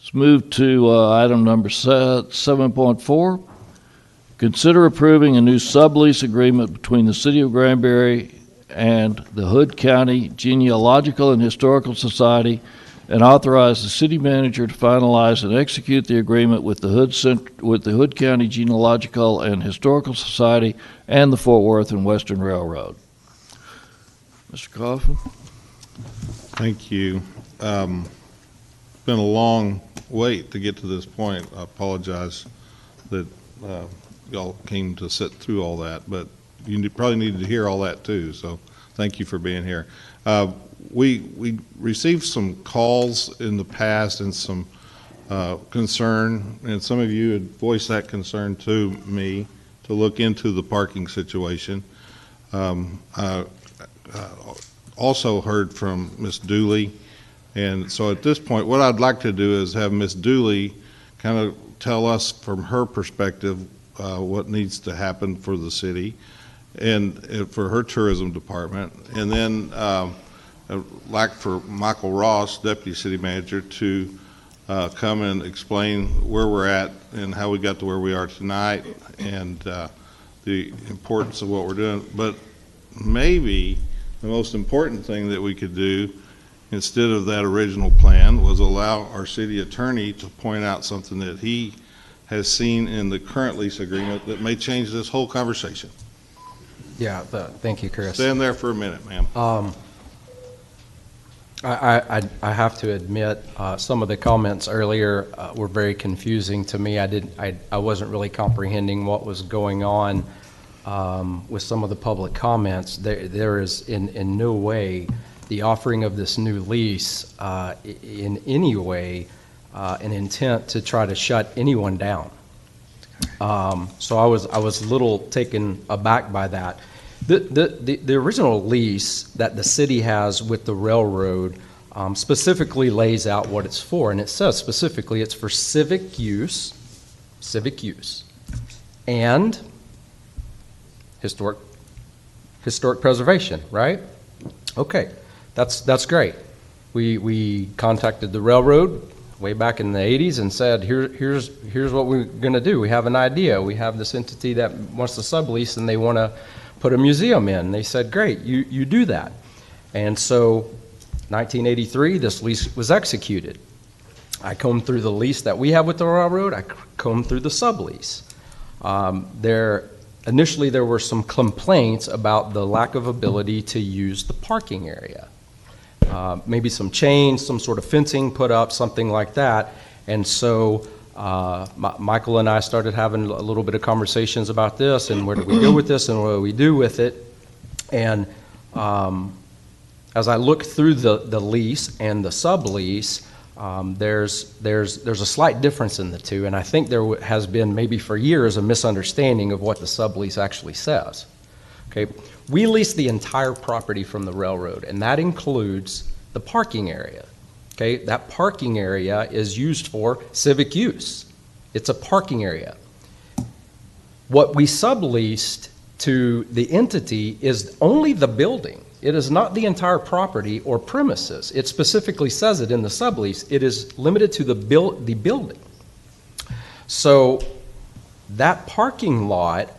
Let's move to item number 7.4. Consider approving a new sublease agreement between the City of Granbury and the Hood County Genealogical and Historical Society, and authorize the city manager to finalize and execute the agreement with the Hood County Genealogical and Historical Society and the Fort Worth and Western Railroad. Mr. Coffin. Thank you. It's been a long wait to get to this point. I apologize that y'all came to sit through all that, but you probably needed to hear all that too, so thank you for being here. We received some calls in the past and some concern, and some of you had voiced that concern to me to look into the parking situation. I also heard from Ms. Dooley, and so at this point what I'd like to do is have Ms. Dooley kind of tell us from her perspective what needs to happen for the city and for her tourism department, and then I'd like for Michael Ross, Deputy City Manager, to come and explain where we're at and how we got to where we are tonight and the importance of what we're doing. But maybe the most important thing that we could do instead of that original plan was allow our city attorney to point out something that he has seen in the current lease agreement that may change this whole conversation. Yeah, thank you, Chris. Stand there for a minute, ma'am. I have to admit, some of the comments earlier were very confusing to me. I wasn't really comprehending what was going on with some of the public comments. There is in no way the offering of this new lease in any way an intent to try to shut anyone down. So I was a little taken aback by that. The original lease that the city has with the railroad specifically lays out what it's for, and it says specifically it's for civic use, and historic preservation, right? Okay, that's great. We contacted the railroad way back in the 80s and said, here's what we're going to do. We have an idea. We have this entity that wants to sublease and they want to put a museum in. And they said, great, you do that. And so 1983, this lease was executed. I combed through the lease that we have with the railroad. I combed through the sublease. Initially, there were some complaints about the lack of ability to use the parking area. Maybe some chains, some sort of fencing put up, something like that. And so Michael and I started having a little bit of conversations about this and where do we go with this and what do we do with it. And as I look through the lease and the sublease, there's a slight difference in the two, and I think there has been maybe for years a misunderstanding of what the sublease actually says. Okay, we lease the entire property from the railroad, and that includes the parking area. Okay, that parking area is used for civic use. It's a parking area. What we subleased to the entity is only the building. It is not the entire property or premises. It specifically says it in the sublease. It is limited to the building. So that parking lot,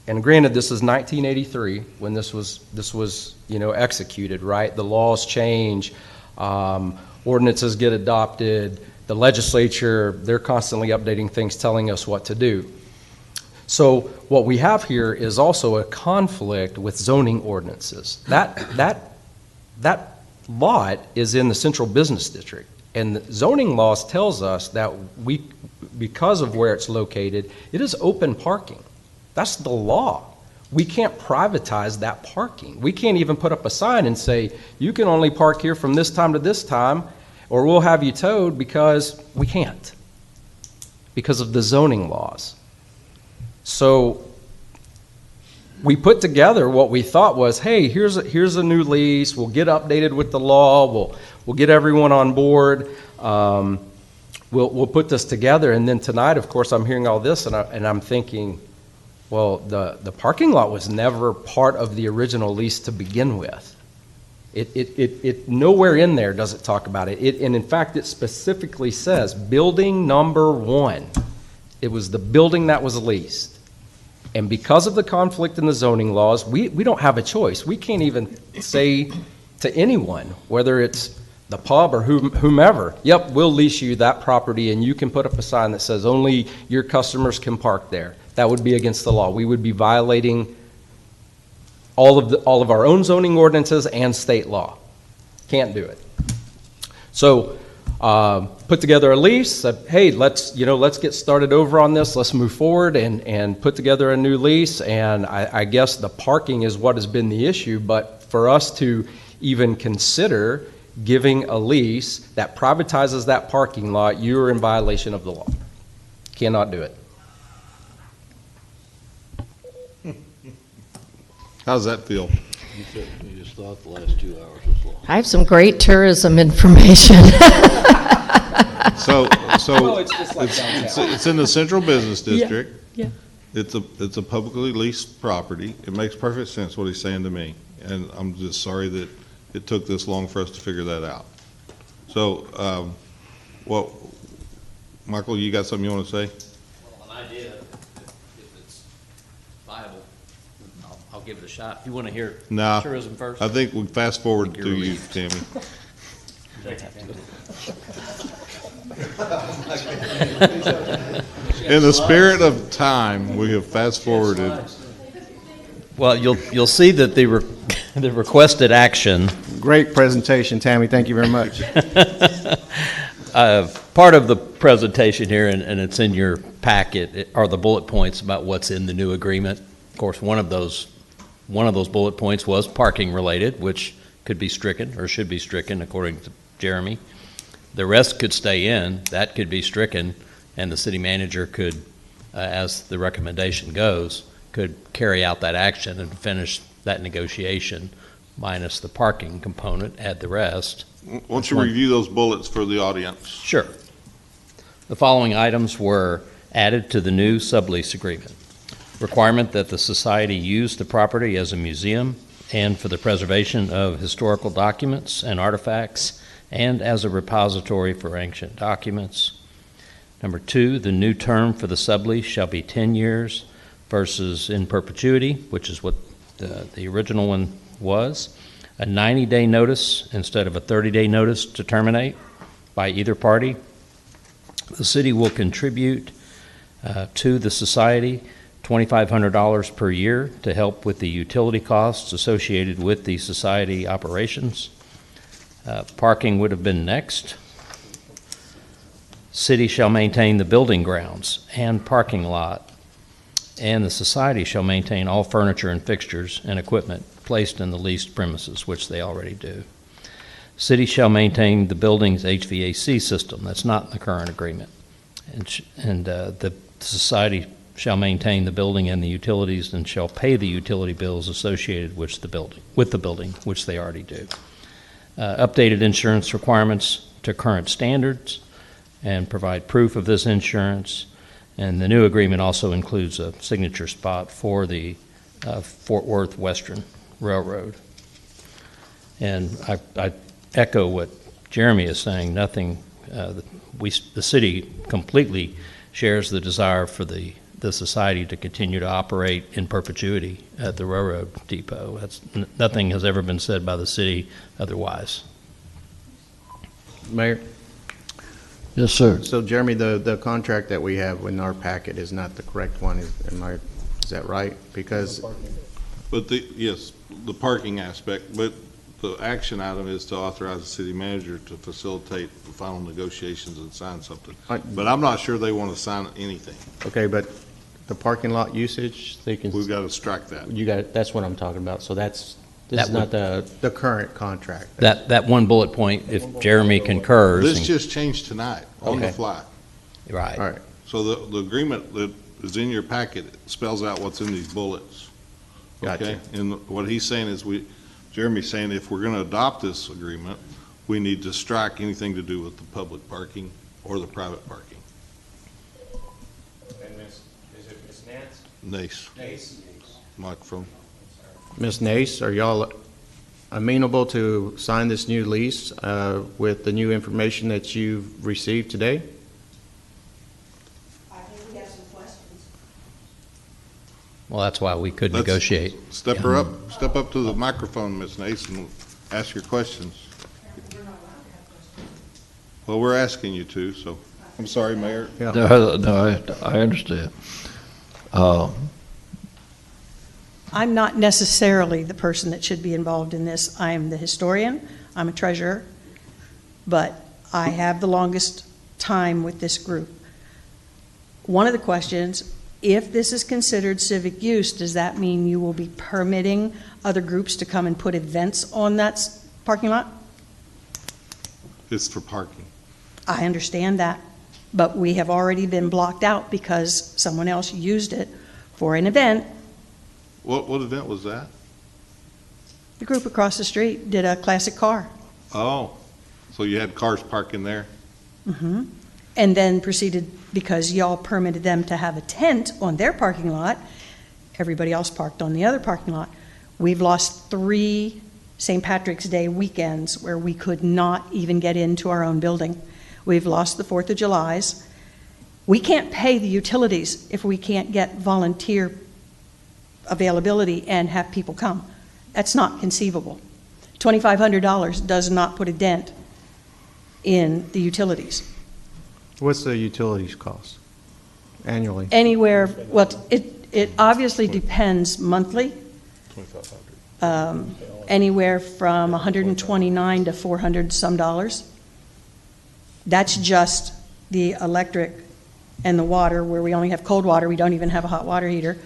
and granted this is 1983 when this was executed, right? The laws change, ordinances get adopted, the legislature, they're constantly updating things, telling us what to do. So what we have here is also a conflict with zoning ordinances. That lot is in the central business district, and the zoning laws tells us that because of where it's located, it is open parking. That's the law. We can't privatize that parking. We can't even put up a sign and say, you can only park here from this time to this time, or we'll have you towed, because we can't, because of the zoning laws. So we put together what we thought was, hey, here's a new lease. We'll get updated with the law. We'll get everyone on board. We'll put this together. And then tonight, of course, I'm hearing all this, and I'm thinking, well, the parking lot was never part of the original lease to begin with. It nowhere in there does it talk about it. And in fact, it specifically says, building number 1. It was the building that was leased. And because of the conflict in the zoning laws, we don't have a choice. We can't even say to anyone, whether it's the pub or whomever, yep, we'll lease you that property and you can put up a sign that says only your customers can park there. That would be against the law. We would be violating all of our own zoning ordinances and state law. Can't do it. So put together a lease, said, hey, let's get started over on this, let's move forward and put together a new lease. And I guess the parking is what has been the issue, but for us to even consider giving a lease that privatizes that parking lot, you're in violation of the law. Cannot do it. How's that feel? You just thought the last 2 hours was long. I have some great tourism information. So Well, it's just like downtown. it's in the central business district. yeah. It's a publicly leased property. It makes perfect sense what he's saying to me, and I'm just sorry that it took this long for us to figure that out. So, Michael, you got something you want to say? Well, an idea, if it's viable, I'll give it a shot. If you want to hear Nah, tourism first? I think we fast forward You're to you, relieved. Tammy. In the spirit of time, we have fast forwarded. Well, you'll see that the requested action, Great presentation, Tammy. Thank you very much. part of the presentation here, and it's in your packet, are the bullet points about what's in the new agreement. Of course, one of those bullet points was parking related, which could be stricken or should be stricken according to Jeremy. The rest could stay in, that could be stricken, and the city manager could, as the recommendation goes, could carry out that action and finish that negotiation minus the parking component, add the rest. Why don't you review those bullets for the audience? Sure. The following items were added to the new sublease agreement. Requirement that the society use the property as a museum and for the preservation of historical documents and artifacts and as a repository for ancient documents. Number 2, the new term for the sublease shall be 10 years versus in perpetuity, which is what the original one was. A 90-day notice instead of a 30-day notice to terminate by either party. The city will contribute to the society $2,500 per year to help with the utility costs associated with the society operations. Parking would have been next. City shall maintain the building grounds and parking lot, and the society shall maintain all furniture and fixtures and equipment placed in the leased premises, which they already do. City shall maintain the building's HVAC system. That's not in the current agreement. And the society shall maintain the building and the utilities and shall pay the utility bills associated with the building, which they already do. Updated insurance requirements to current standards and provide proof of this insurance. And the new agreement also includes a signature spot for the Fort Worth Western Railroad. And I echo what Jeremy is saying. The city completely shares the desire for the society to continue to operate in perpetuity at the railroad depot. Nothing has ever been said by the city otherwise. Mayor, Yes, sir. so Jeremy, the contract that we have in our packet is not the correct one. Is that right? Because, But yes, the parking aspect, but the action item is to authorize the city manager to facilitate the final negotiations and sign something. But I'm not sure they want to sign anything. okay, but the parking lot usage, they can, We've got to strike that. that's what I'm talking about. So this That is not the current contract. That one bullet point, if Jeremy concurs. This just changed tonight, on the Okay. fly. Right. All right. So the agreement that is in your packet spells out what's in these bullets. Gotcha. Okay? And what he's saying is Jeremy's saying if we're going to adopt this agreement, we need to strike anything to do with the public parking or the private parking. And is it Ms. Nance? Nace, Nace. microphone. Ms. Nace, are y'all amenable to sign this new lease with the new information that you've received today? I think we have some questions. Well, that's why we could Let's negotiate. Step up to the microphone, Ms. Nace, and ask your questions. Well, we're asking you to, so, I'm sorry, Mayor. No, I understand. I'm not necessarily the person that should be involved in this. I am the historian, I'm a treasurer, but I have the longest time with this group. One of the questions, if this is considered civic use, does that mean you will be permitting other groups to come and put events on that parking lot? It's for parking. I understand that, but we have already been blocked out because someone else used it for an event. What event was that? The group across the street did a classic car. Oh, so you had cars parking there? Mm-hmm. And then proceeded, because y'all permitted them to have a tent on their parking lot, everybody else parked on the other parking lot. We've lost 3 St. Patrick's Day weekends where we could not even get into our own building. We've lost the 4th of July's. We can't pay the utilities if we can't get volunteer availability and have people come. That's not conceivable. $2,500 does not put a dent in the utilities. What's the utilities cost annually? Anywhere, well, it obviously depends monthly. Anywhere from $129 to $400 some dollars. That's just the electric and the water, where we only have cold water. We don't even have a hot water heater.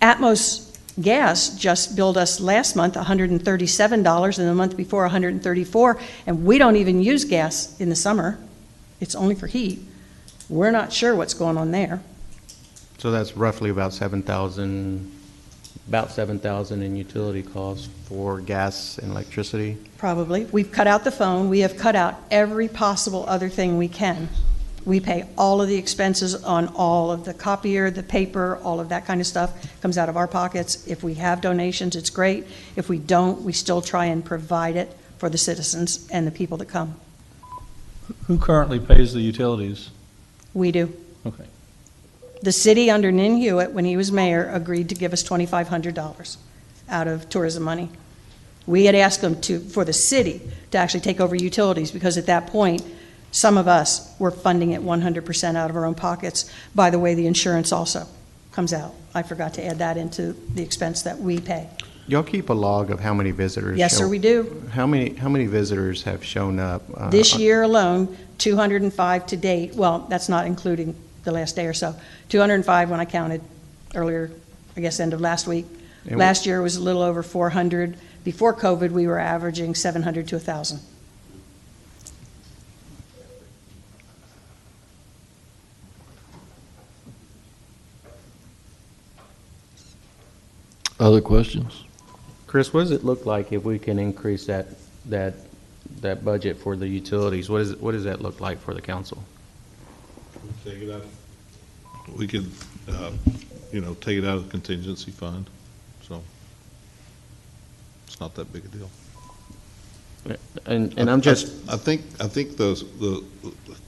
Atmos Gas just billed us last month $137, and the month before $134, and we don't even use gas in the summer. It's only for heat. We're not sure what's going on there. So that's roughly about $7,000 in utility costs for gas and electricity. Probably. We've cut out the phone. We have cut out every possible other thing we can. We pay all of the expenses on all of the copier, the paper, all of that kind of stuff comes out of our pockets. If we have donations, it's great. If we don't, we still try and provide it for the citizens and the people that come. Who currently pays the utilities? We do. Okay. The city under Nin Hewitt, when he was mayor, agreed to give us $2,500 out of tourism money. We had asked them for the city to actually take over utilities, because at that point, some of us were funding it 100% out of our own pockets. By the way, the insurance also comes out. I forgot to add that into the expense that we pay. Y'all keep a log of how many visitors? Yes, sir, we do. How many visitors have shown up? This year alone, 205 to date. Well, that's not including the last day or so. 205 when I counted earlier, I guess end of last week. And Last year was a little over 400. Before COVID, we were averaging 700 to 1,000. Other questions? Chris, what does it look like if we can increase that budget for the utilities? What does that look like for the council? Take it out. We could, take it out of the contingency fund, so it's not that big a deal. And I'm just I think those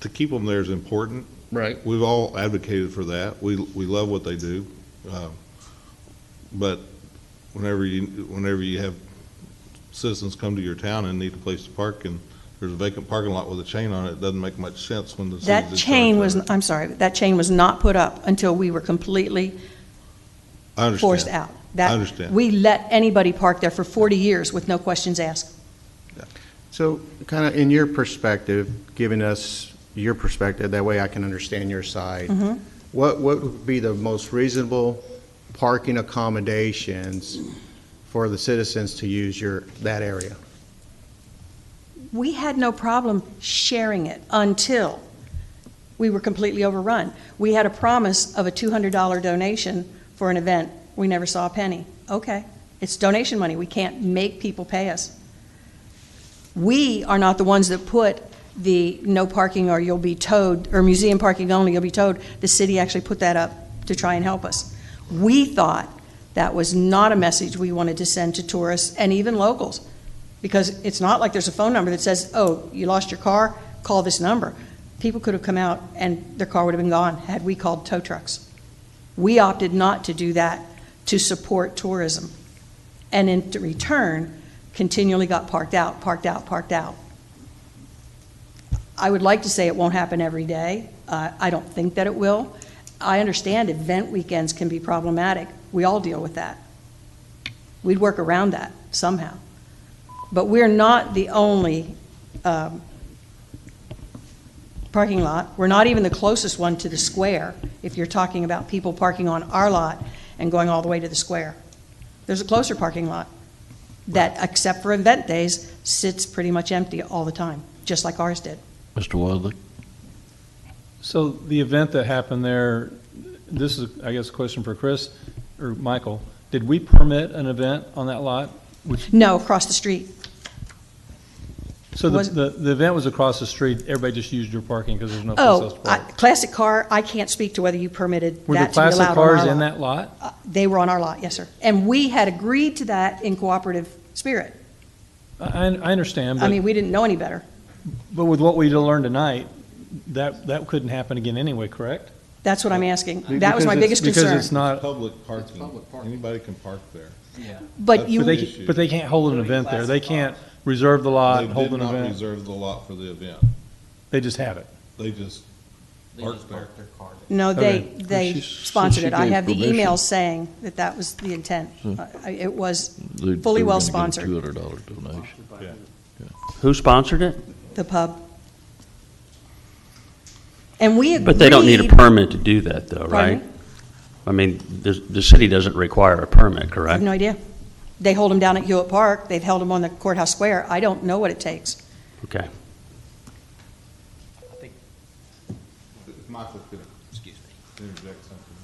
to keep them there is important. right. We've all advocated for that. We love what they do, but whenever you have citizens come to your town and need a place to park, and there's a vacant parking lot with a chain on it, it doesn't make much sense when the city's in That charge chain of was, it. I'm sorry, that chain was not put up until we were completely I understand. forced out. I understand. We let anybody park there for 40 years with no questions asked. So kind of in your perspective, giving us your perspective, that way I can understand your side. Mhm. What would be the most reasonable parking accommodations for the citizens to use that area? We had no problem sharing it until we were completely overrun. We had a promise of a $200 donation for an event. We never saw a penny. Okay, it's donation money. We can't make people pay us. We are not the ones that put the no parking or you'll be towed, or museum parking only, you'll be towed. The city actually put that up to try and help us. We thought That was not a message we wanted to send to tourists and even locals, because it's not like there's a phone number that says, oh, you lost your car, call this number. People could have come out and their car would have been gone had we called tow trucks. We opted not to do that to support tourism. And in return, continually got parked out, parked out, parked out. I would like to say it won't happen every day. I don't think that it will. I understand event weekends can be problematic. We all deal with that. We'd work around that somehow. But we're not the only parking lot. We're not even the closest one to the square, if you're talking about people parking on our lot and going all the way to the square. There's a closer parking lot that, except for event days, sits pretty much empty all the time, just like ours did. Mr. Wadley? So the event that happened there, this is, I guess, a question for Chris or Michael. Did we permit an event on that lot? No, across the street. So Was- the event was across the street, everybody just used your parking because there's no place else Oh, to park? classic car, I can't speak to whether you permitted Were the that to be allowed classic on our cars in lot. that lot? They were on our lot, yes, sir. And we had agreed to that in cooperative spirit. I understand, I mean, but we didn't know any better. with what we learned tonight, that couldn't happen again anyway, correct? That's what I'm asking. That was my biggest Because concern. it's not, Public parking. Anybody can park there. But That's you, the but issue. they can't hold an event there. They can't reserve the lot, They hold did an not event. reserve the lot for the event. They just have it. They just parked there. no, Okay. they She- sponsored she it. I gave have the permission. email saying that that was the intent. It was They- fully they were well gonna get a sponsored, $200 donation. Who sponsored it? the pub. And we agreed. But they don't need a permit to do that, though, Pardon right? me? I mean, the city doesn't require a permit, I have correct? no idea. They hold them down at Hewitt Park. They've held them on the courthouse square. I don't know what it takes. Okay. If Michael could, interject something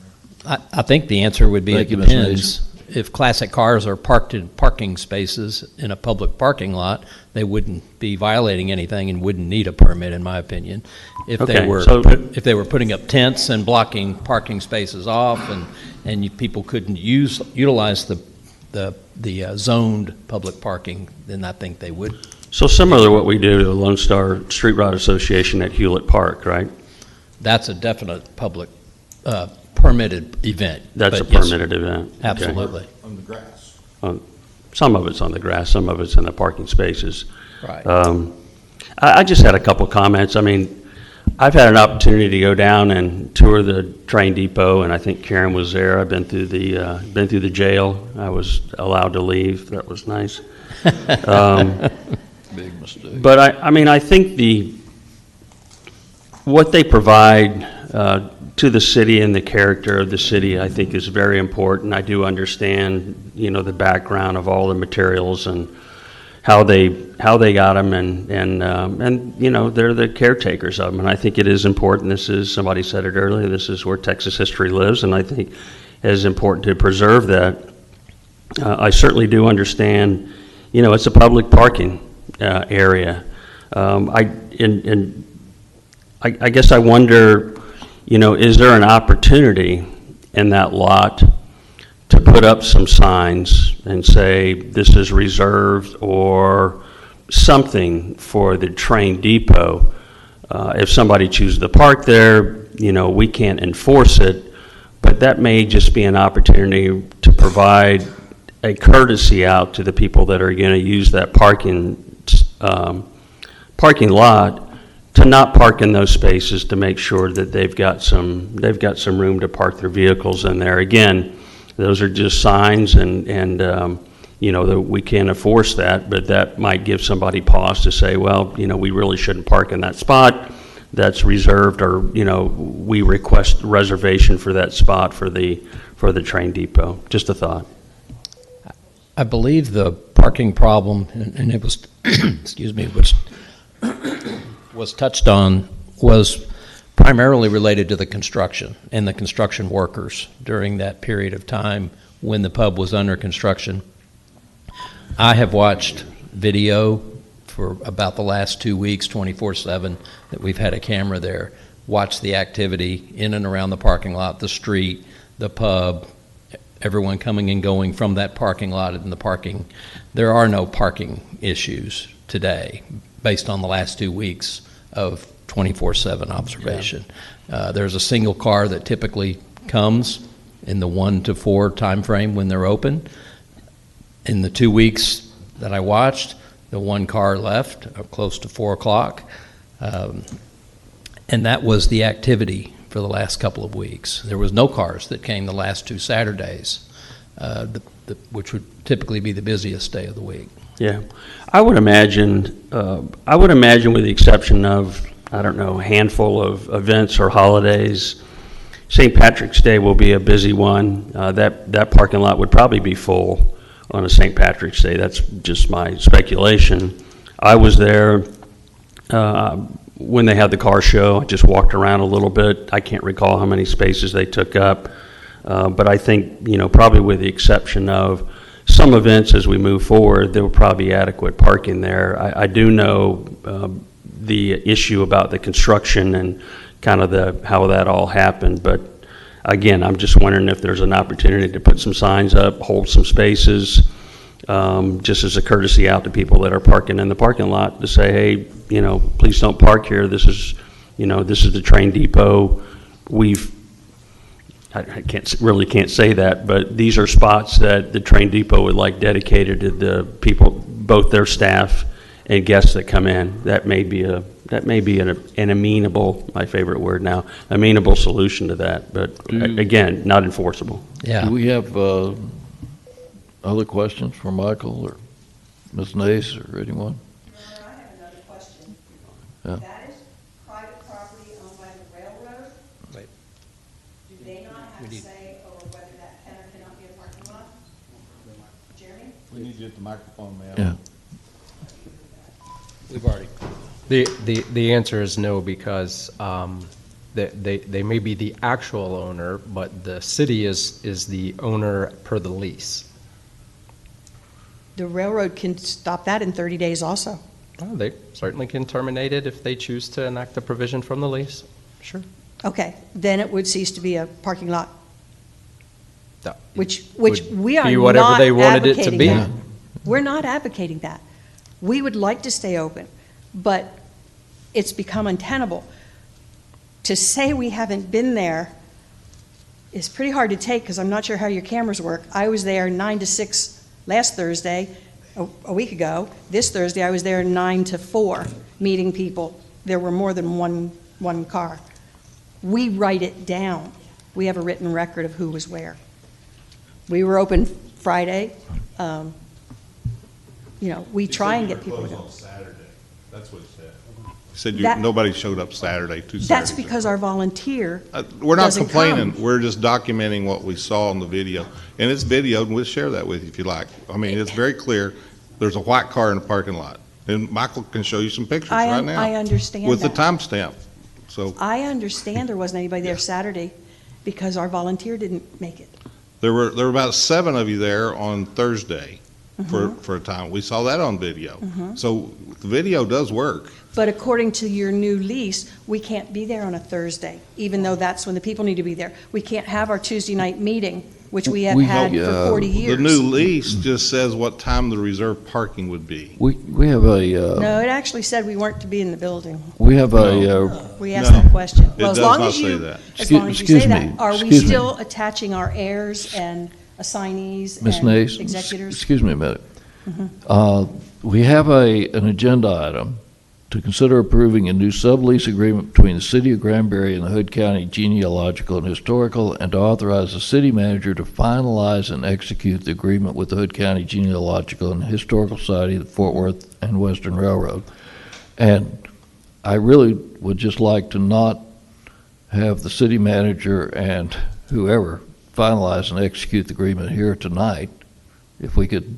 there. I think the answer would be it Thank you, Mr. depends. If classic cars are parked in parking spaces in a public parking lot, they wouldn't be violating anything and wouldn't need a permit, in my opinion. If they Okay, were, so- if they were putting up tents and blocking parking spaces off and people couldn't utilize the zoned public parking, then I think they would. So similar to what we do to the Lone Star Street Rod Association at Hewlett Park, right? That's a definite public, permitted event. That's a But yes, permitted event. Okay. Absolutely. On the grass. Some of it's on the grass, some of it's in the parking spaces. Right. I just had a couple comments. I mean, I've had an opportunity to go down and tour the train depot, and I think Karen was there. I've been through the jail. I was allowed to leave. That was nice. Big mistake. But I mean, I think what they provide to the city and the character of the city, I think, is very important. I do understand, the background of all the materials and how they got them, and they're the caretakers of them. And I think it is important. This is, somebody said it earlier, this is where Texas history lives, and I think it is important to preserve that. I certainly do understand, it's a public parking area. I guess I wonder, is there an opportunity in that lot to put up some signs and say this is reserved or something for the train depot? If somebody chooses to park there, we can't enforce it, but that may just be an opportunity to provide a courtesy out to the people that are going to use that parking lot, to not park in those spaces, to make sure that they've got some room to park their vehicles in there. Again, those are just signs, and that we can't enforce that, but that might give somebody pause to say, well, we really shouldn't park in that spot. That's reserved, or we request reservation for that spot for the train depot. Just a thought. I believe the parking problem, and it was, excuse me, was touched on, was primarily related to the construction and the construction workers during that period of time when the pub was under construction. I have watched video for about the last 2 weeks, 24/7, that we've had a camera there, watch the activity in and around the parking lot, the street, the pub, everyone coming and going from that parking lot and the parking. There are no parking issues today, based on the last 2 weeks of 24/7 observation. There's a single car that typically comes in the 1 to 4 timeframe when they're open. In the 2 weeks that I watched, the one car left close to 4 o'clock, and that was the activity for the last couple of weeks. There was no cars that came the last 2 Saturdays, which would typically be the busiest day of the week. Yeah, I would imagine with the exception of, I don't know, a handful of events or holidays, St. Patrick's Day will be a busy one. That parking lot would probably be full on a St. Patrick's Day. That's just my speculation. I was there when they had the car show. I just walked around a little bit. I can't recall how many spaces they took up, but I think, probably with the exception of some events as we move forward, there will probably be adequate parking there. I do know the issue about the construction and kind of how that all happened, but again, I'm just wondering if there's an opportunity to put some signs up, hold some spaces, just as a courtesy out to people that are parking in the parking lot to say, hey, please don't park here. This is the train depot. I can't say that, but these are spots that the train depot would like dedicated to the people, both their staff and guests that come in. That may be an amenable, my favorite word now, amenable solution to that, but again, not enforceable. Yeah. Do we have other questions for Michael or Ms. Nace or anyone? I have another question. Yeah. That is private property owned by the railroad. Right. Do they not have a say over whether that can or cannot be a parking lot? Jeremy? We need to get the microphone, man. Yeah. We've already. The answer is no, because they may be the actual owner, but the city is the owner per the lease. The railroad can stop that in 30 days also. Oh, they certainly can terminate it if they choose to enact the provision from the lease. Sure. Okay, then it would cease to be a parking lot, That which would we are be whatever not they wanted it to advocating be. that. We're not advocating that. We would like to stay open, but it's become untenable. To say we haven't been there is pretty hard to take, because I'm not sure how your cameras work. I was there 9 to 6 last Thursday, a week ago. This Thursday, I was there 9 to 4, meeting people. There were more than one car. We write it down. We have a written record of who was where. We were open Friday. We try and get people to go. Saturday. That's what it said. Said That- nobody showed up Saturday, 2 Saturdays. That's because our volunteer We're not doesn't complaining. come. We're just documenting what we saw on the video. And it's videoed, and we'll share that with you if you like. I mean, it's very clear. There's a white car in the parking lot. And Michael can show you some pictures right now. I understand with that. the timestamp. So I understand there wasn't anybody there Saturday because our volunteer didn't make it. there were about 7 of you there on Thursday Mm-hmm. for a time. We saw that on video. So the video does work. But according to your new lease, we can't be there on a Thursday, even though that's when the people need to be there. We can't have our Tuesday night meeting, which we have We had don't- for 40 years. The new lease just says what time the reserved parking would be. We have a, No, it actually said we weren't to be in the building. we have a, We asked No, that question. it Well, as does long not as say you, that. as long as you say Excuse that, me, are we excuse me. still attaching our heirs and assignees Ms. and Nace, executors? excuse me a minute. We have an agenda item to consider approving a new sublease agreement between the City of Granbury and the Hood County Genealogical and Historical, and to authorize the city manager to finalize and execute the agreement with the Hood County Genealogical and Historical Society, the Fort Worth and Western Railroad. And I really would just like to not have the city manager and whoever finalize and execute the agreement here tonight. If we could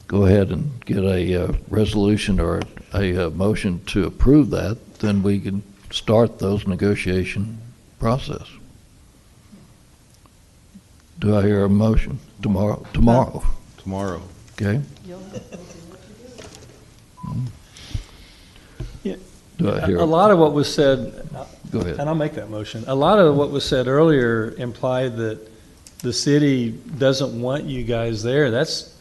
go ahead and get a resolution or a motion to approve that, then we can start those negotiation process. Do I hear a motion? Tomorrow, Tomorrow. okay? Yeah. Do I hear, A lot of what was said, go ahead. and I'll make that motion, a lot of what was said earlier implied that the city doesn't want you guys there, that's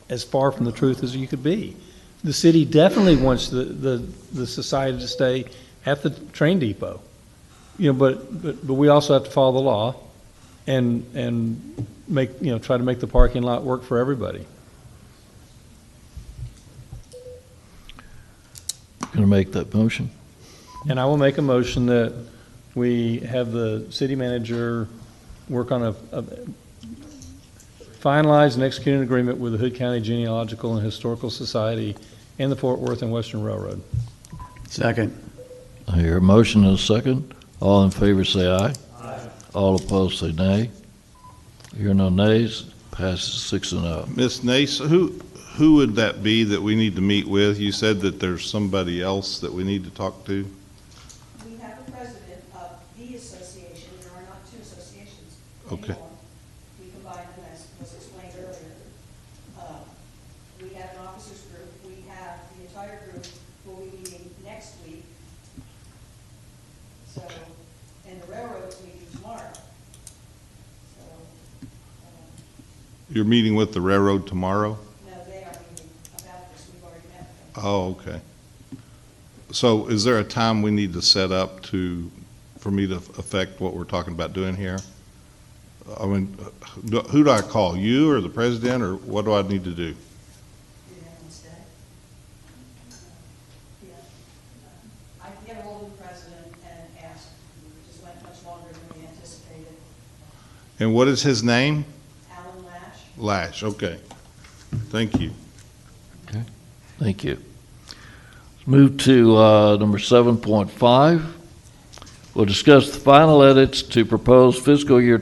as far from the truth as you could be. The city definitely wants the society to stay at the train depot. But we also have to follow the law and make, try to make the parking lot work for everybody. Going to make that motion? And I will make a motion that we have the city manager work on a finalize and execute an agreement with the Hood County Genealogical and Historical Society and the Fort Worth and Western Railroad. Second. I hear a motion and a second. All in favor say aye. Aye. All opposed say nay. Hear no nays, passes 6-0. Ms. Nace, who would that be that we need to meet with? You said that there's somebody else that we need to talk to? We have a president of the association, there are not two associations Okay. anymore. We combined them, as was explained earlier. We have an officers group, we have the entire group will be meeting next week. So, and the railroad's meeting tomorrow. So, You're meeting with the railroad tomorrow? no, they are meeting about this, we've already met with them. Oh, okay. So is there a time we need to set up for me to affect what we're talking about doing here? I mean, who do I call, you or the president, or what do I need to do? Do that instead. Yeah. I can get a hold of the president and ask, it just went much longer than we anticipated. And what is his name? Alan Lash? Lash, okay. Thank you. Thank you. Let's move to number 7.5. We'll discuss the final edits to proposed fiscal year